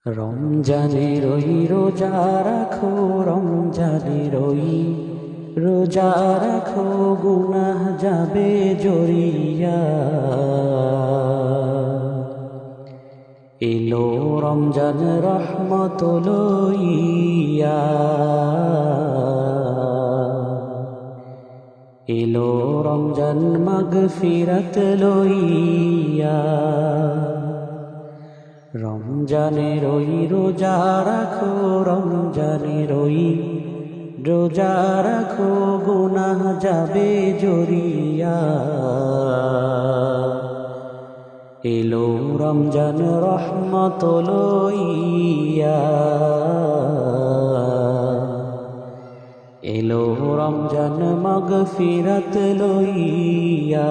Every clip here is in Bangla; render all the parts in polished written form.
রমজানের ওই রোজা রাখো, রমজানের ওই রোজা রাখো, গুনাহ যাবে জড়িয়া। এলো রমজান রহমত লইয়া, এলো রমজান মাগফিরাত লইয়া। রমজানের ওই রোজা রাখো, রমজানের ওই রোজা রাখো, গুনাহ যাবে জড়িয়া। এলো রমজান রহমত লইয়া, এলো রমজান মাগফিরাত লইয়া।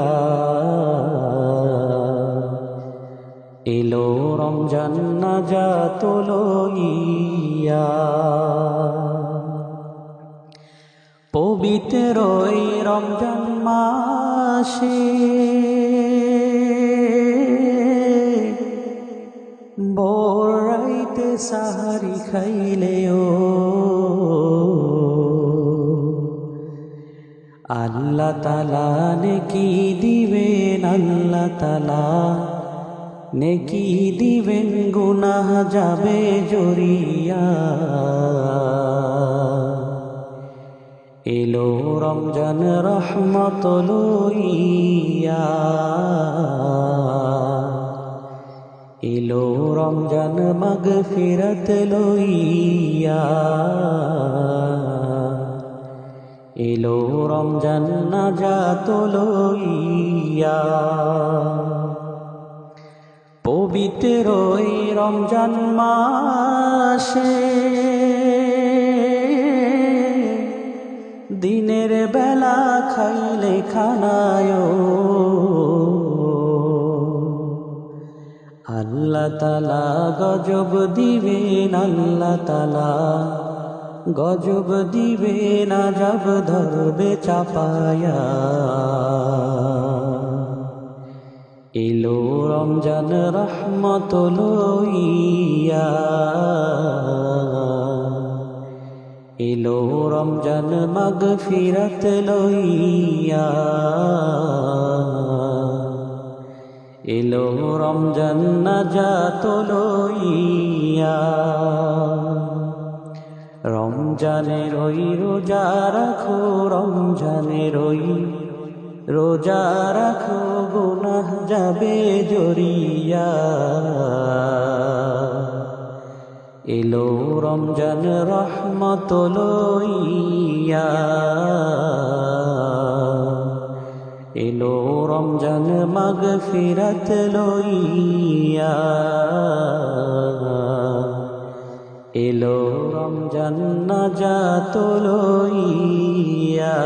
এলো রমজান নাজাত লইয়া। পবিত্র ওই রমজান মাসে ভোর রাইতে সাহারি খাইলেও আল্লাহ তাআলা নেকি দিবেন, আল্লাহ তাআলা নেকি দিবেন, গুনাহ যাবে জড়িয়া। এলো রমজান রহমত লইয়া, এলো রমজান মাগফিরাত লইয়া। এলো রমজান নাজাত লইয়া। পবিত্র ওই রমজান মাসে দিনের বেলা খাইলে খানায় আল্লাহ তাআলা গজব দিবেন, আল্লাহ তাআলা গজব দিবেন, আযাব ধরবে চাপায়া। এলো রমজান রহমত লইয়া, এলো রমজান মাগফিরাত লইয়া। এলো রমজান নাজাত লইয়া। রমজানের ওই রোজা রাখো, রমজানের ওই রোজা রাখো, গুনাহ যাবে জড়িয়া। এলো রমজান রহমত লইয়া, এলো রমজান মাগফিরাত লইয়া। এলো রমজান নাজাত লইয়া।